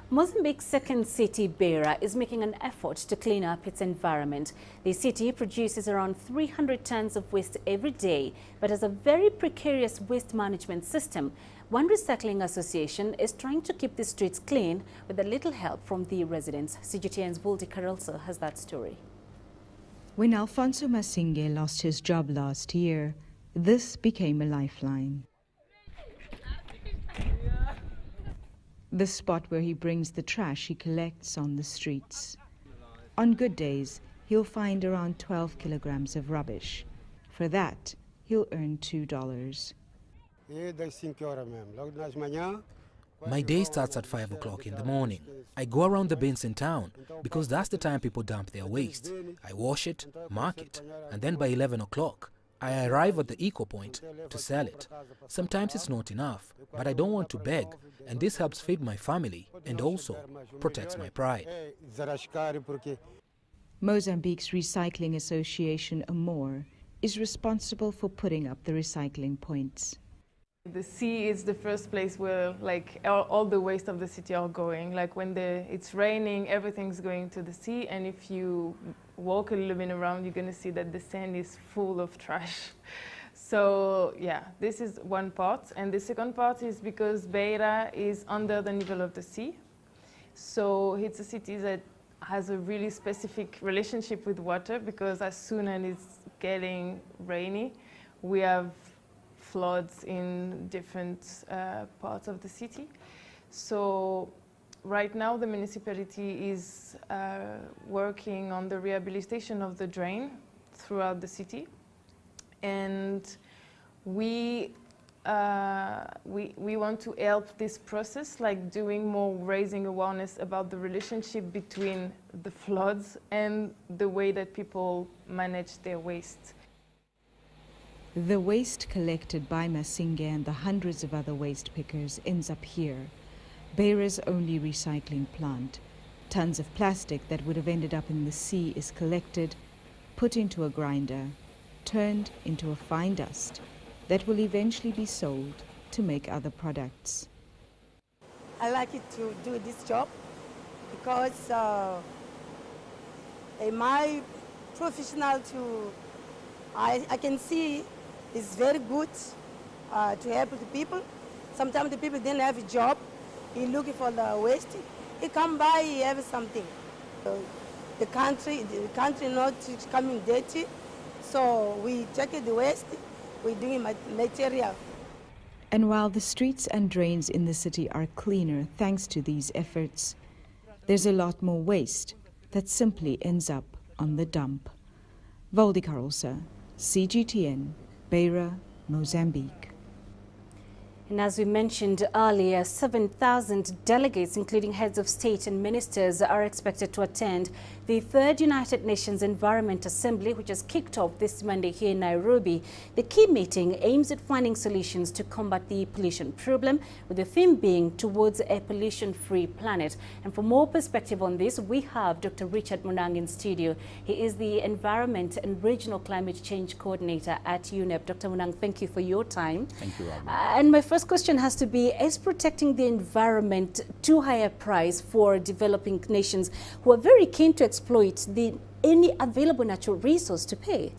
Mozambique's second city, Beira, is making an effort to clean up its environment. The city produces around 300 tons of waste every day, but has a very precarious waste management system. One recycling association is trying to keep the streets clean with a little help from the residents. CGTN's Vuldi Carolso has that story. When Alfonso Masinge lost his job last year, this became a lifeline. The spot where he brings the trash he collects on the streets. On good days, he'll find around 12 kilograms of rubbish. For that, he'll earn $2. My day starts at 5 o'clock in the morning. I go around the bins in town because that's the time people dump their waste. I wash it, mark it, and then by 11 o'clock, I arrive at the eco point to sell it. Sometimes it's not enough, but I don't want to beg, and this helps feed my family and also protects my pride. Mozambique's Recycling Association, AMOR, is responsible for putting up the recycling points. The sea is the first place where all the waste of the city are going. Like when it's raining, everything's going to the sea, and if you walk a little bit around, you're going to see that the sand is full of trash. So yeah, this is one part. And the second part is because Beira is under the level of the sea. So it's a city that has a really specific relationship with water, because as soon as it's getting rainy, we have floods in different parts of the city. So right now the municipality is working on the rehabilitation of the drain throughout the city, and we want to help this process, like doing more raising awareness about the relationship between the floods and the way that people manage their waste. The waste collected by Masinge and the hundreds of other waste pickers ends up here, Beira's only recycling plant. Tons of plastic that would have ended up in the sea is collected, put into a grinder, turned into a fine dust that will eventually be sold to make other products. I like it to do this job because in my professional I can see it's very good to help the people. Sometimes the people didn't have a job. He looking for the waste. He come by, he have something. The country not coming dirty, so we take the waste. We're doing material. And while the streets and drains in the city are cleaner thanks to these efforts, there's a lot more waste that simply ends up on the dump. Vuldi Carolso, CGTN, Beira, Mozambique. And as we mentioned earlier, 7,000 delegates, including heads of state and ministers, are expected to attend the third United Nations Environment Assembly, which has kicked off this Monday here in Nairobi. The key meeting aims at finding solutions to combat the pollution problem, with the theme being towards a pollution-free planet. And for more perspective on this, we have Dr. Richard Munang in studio. He is the Environment and Regional Climate Change Coordinator at UNEP. Dr. Munang, thank you for your time. Thank you, Robin. And my first question has to be, is protecting the environment too high a price for developing nations who are very keen to exploit any available natural resource to pay?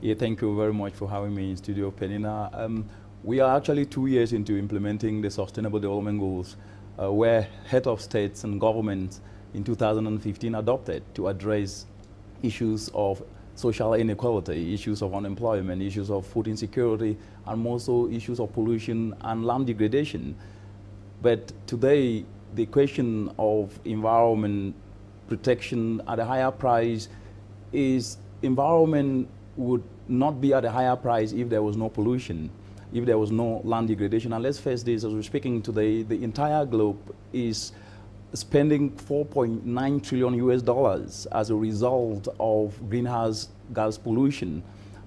Yeah, thank you very much for having me in studio, Penina. We are actually 2 years into implementing the Sustainable Development Goals, where head of states and governments in 2015 adopted to address issues of social inequality, issues of unemployment, issues of food insecurity, and also issues of pollution and land degradation. But today, the question of environment protection at a higher price is environment would not be at a higher price if there was no pollution, if there was no land degradation. And let's face this, as we're speaking today, the entire globe is spending $4.9 trillion US as a result of greenhouse gas pollution.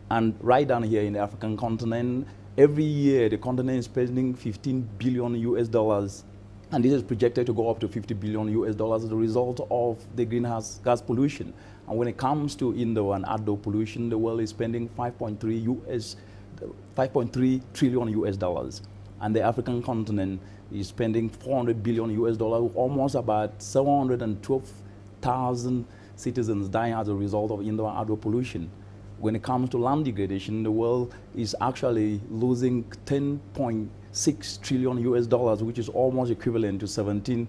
And right down here in the African continent, every year the continent is spending $15 billion US, and this is projected to go up to $50 billion US as a result of the greenhouse gas pollution. And when it comes to indoor and outdoor pollution, the world is spending $5.3 trillion US, and the African continent is spending 400 billion US dollars, almost about 712,000 citizens dying as a result of indoor and outdoor pollution. When it comes to land degradation, the world is actually losing 10.6 trillion US dollars, which is almost equivalent to 17%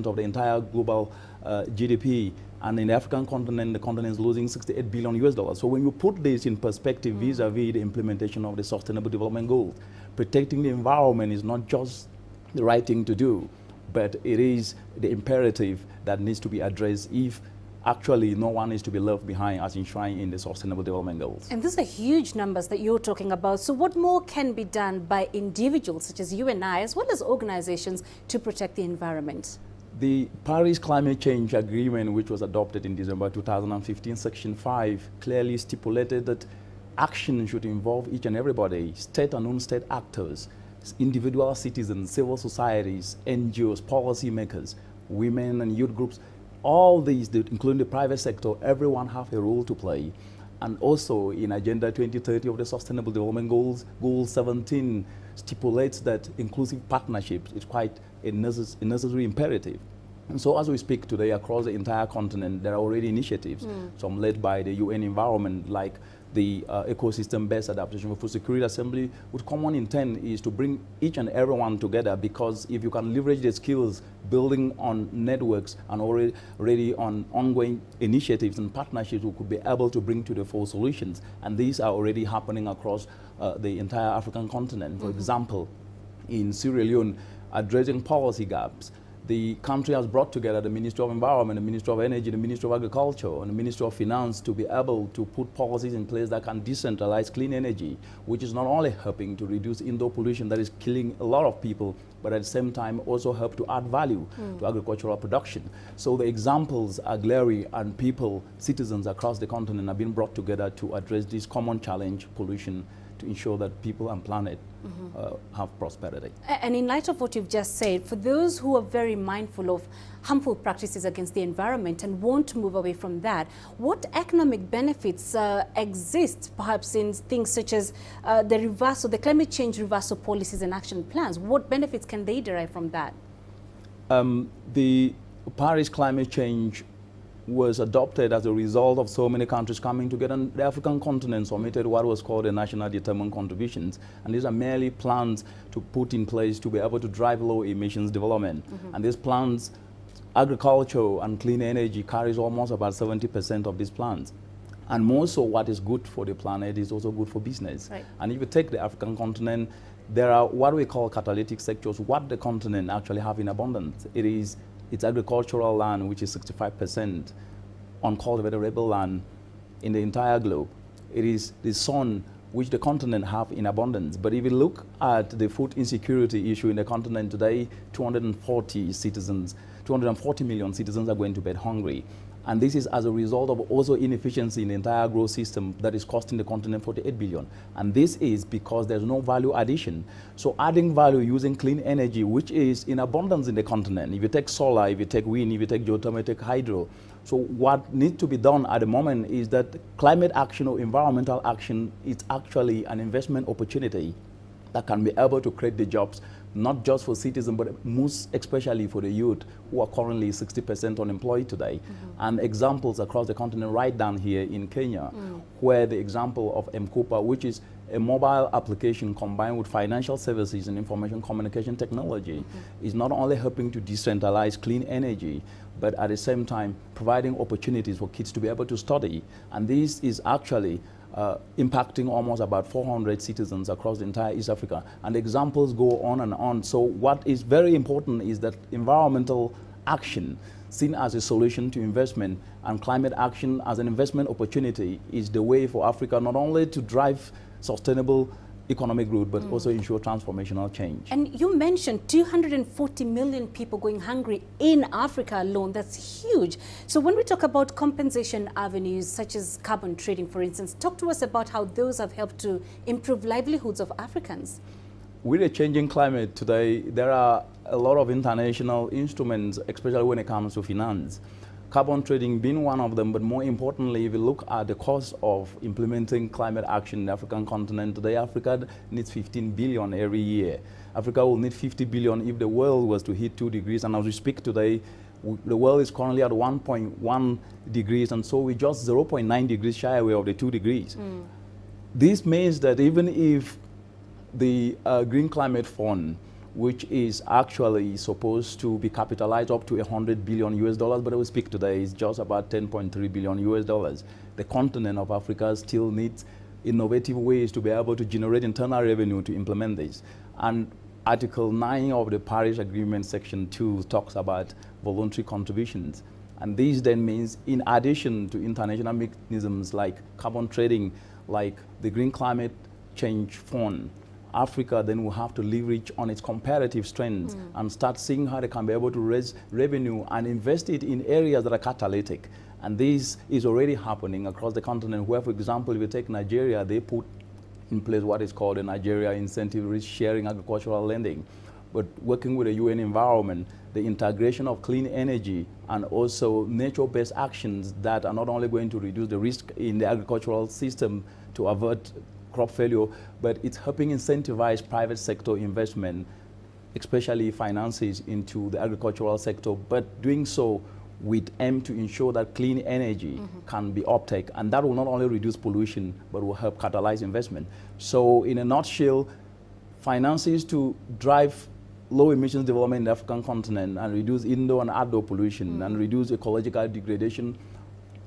of the entire global GDP. And in the African continent, the continent is losing 68 billion US dollars. So when you put this in perspective vis-a-vis the implementation of the Sustainable Development Goals, protecting the environment is not just the right thing to do, but it is the imperative that needs to be addressed if actually no one is to be left behind as enshrined in the Sustainable Development Goals. And these are huge numbers that you're talking about. So what more can be done by individuals such as you and I, as well as organizations, to protect the environment? The Paris Climate Change Agreement, which was adopted in December 2015, Section 5, clearly stipulated that action should involve each and everybody, state and non-state actors, individual citizens, civil societies, NGOs, policymakers, women and youth groups. All these, including the private sector, everyone have a role to play. And also in Agenda 2030 of the Sustainable Development Goals, Goal 17 stipulates that inclusive partnerships is quite a necessary imperative. And so as we speak today across the entire continent, there are already initiatives, some led by the UN Environment, like the Ecosystem-Based Adaptation for Food Security Assembly, with common intent is to bring each and everyone together, because if you can leverage the skills building on networks and already on ongoing initiatives and partnerships, we could be able to bring to the fore solutions. And these are already happening across the entire African continent. For example, in Sierra Leone, addressing policy gaps, the country has brought together the Ministry of Environment, the Ministry of Energy, the Ministry of Agriculture, and the Ministry of Finance to be able to put policies in place that can decentralize clean energy, which is not only helping to reduce indoor pollution that is killing a lot of people, but at the same time also help to add value to agricultural production. So the examples are glaring, and people, citizens across the continent have been brought together to address this common challenge, pollution, to ensure that people and planet have prosperity. And in light of what you've just said, for those who are very mindful of harmful practices against the environment and want to move away from that, what economic benefits exist perhaps in things such as the climate change reversal policies and action plans? What benefits can they derive from that? The Paris climate change was adopted as a result of so many countries coming together, and the African continent submitted what was called the National Determined Contributions, and these are merely plans to put in place to be able to drive low emissions development. And these plans, agriculture and clean energy carries almost about 70% of these plans. And more so, what is good for the planet is also good for business. Right. And if you take the African continent, there are what we call catalytic sectors, what the continent actually have in abundance. It's agricultural land, which is 65% uncultivated arable land in the entire globe. It is the sun, which the continent have in abundance. But if you look at the food insecurity issue in the continent today, 240 million citizens are going to bed hungry. And this is as a result of also inefficiency in the entire growth system that is costing the continent 48 billion. And this is because there's no value addition. So adding value using clean energy, which is in abundance in the continent. If you take solar, if you take wind, if you take geothermal, take hydro. So what needs to be done at the moment is that climate action or environmental action is actually an investment opportunity that can be able to create the jobs, not just for citizens, but most especially for the youth who are currently 60% unemployed today. And examples across the continent, right down here in Kenya, where the example of Equipa, which is a mobile application combined with financial services and information communication technology, is not only helping to decentralize clean energy, but at the same time providing opportunities for kids to be able to study. And this is actually impacting almost about 400 citizens across the entire East Africa. And examples go on and on. So what is very important is that environmental action, seen as a solution to investment, and climate action as an investment opportunity, is the way for Africa not only to drive sustainable economic growth, but also ensure transformational change. And you mentioned 240 million people going hungry in Africa alone. That's huge. So when we talk about compensation avenues, such as carbon trading, for instance, talk to us about how those have helped to improve livelihoods of Africans. With a changing climate today, there are a lot of international instruments, especially when it comes to finance. carbon trading being one of them, but more importantly, if you look at the cost of implementing climate action in the African continent, today Africa needs 15 billion every year. Africa will need 50 billion if the world was to hit 2 degrees, and as we speak today, the world is currently at 1.1 degrees, and so we're just 0.9 degrees shy away of the 2 degrees. This means that even if the Green Climate Fund, which is actually supposed to be capitalized up to $100 billion US, but I will speak today, is just about 10.3 billion US dollars. The continent of Africa still needs innovative ways to be able to generate internal revenue to implement this. And Article 9 of the Paris Agreement, Section 2, talks about voluntary contributions. And this then means, in addition to international mechanisms like carbon trading, like the Green Climate Change Fund, Africa then will have to leverage on its comparative strengths and start seeing how they can be able to raise revenue and invest it in areas that are catalytic. And this is already happening across the continent, where, for example, if you take Nigeria, they put in place what is called the Nigeria Incentive Risk Sharing Agricultural Lending. But working with the UN environment, the integration of clean energy and also nature-based actions that are not only going to reduce the risk in the agricultural system to avert crop failure, but it's helping incentivize private sector investment, especially finances into the agricultural sector, but doing so with aim to ensure that clean energy can be uptake, and that will not only reduce pollution, but will help catalyze investment. So in a nutshell, finances to drive low emissions development in the African continent and reduce indoor and outdoor pollution and reduce ecological degradation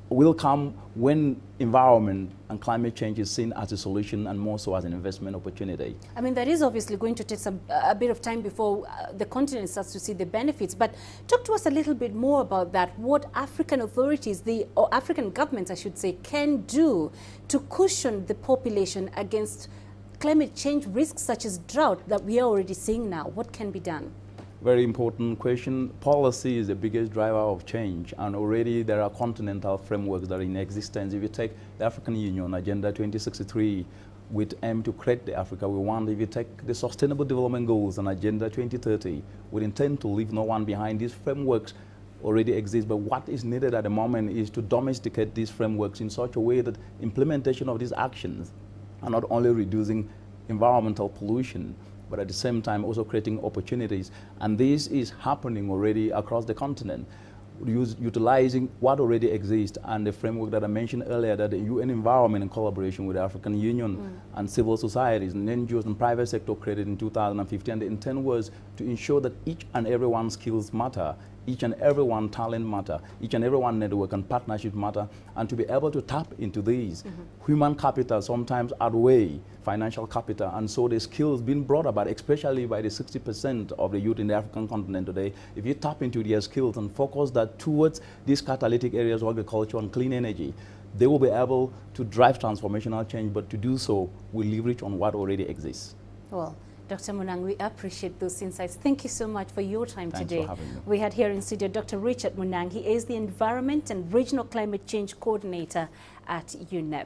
will come when environment and climate change is seen as a solution and more so as an investment opportunity. I mean, that is obviously going to take a bit of time before the continent starts to see the benefits. But talk to us a little bit more about that. What African authorities, or African governments, I should say, can do to cushion the population against climate change risks such as drought that we are already seeing now. What can be done? Very important question. Policy is the biggest driver of change, and already there are continental frameworks that are in existence. If you take the African Union Agenda 2063 with aim to create the Africa we want, if you take the Sustainable Development Goals and Agenda 2030 with intent to leave no one behind, these frameworks already exist, but what is needed at the moment is to domesticate these frameworks in such a way that implementation of these actions are not only reducing environmental pollution, but at the same time also creating opportunities. And this is happening already across the continent, utilizing what already exists and the framework that I mentioned earlier, that the UN environment in collaboration with the African Union and civil societies and NGOs and private sector created in 2015. The intent was to ensure that each and every one's skills matter, each and every one talent matter, each and every one network and partnership matter, and to be able to tap into these. Human capital sometimes outweigh financial capital, and so the skills being brought about, especially by the 60% of the youth in the African continent today, if you tap into their skills and focus that towards these catalytic areas of agriculture and clean energy, they will be able to drive transformational change, but to do so, we leverage on what already exists. Well, Dr. Munang, we appreciate those insights. Thank you so much for your time today. Thanks for having me. We had here in studio Dr. Richard Munang. He is the Environment and Regional Climate Change Coordinator at UNEP.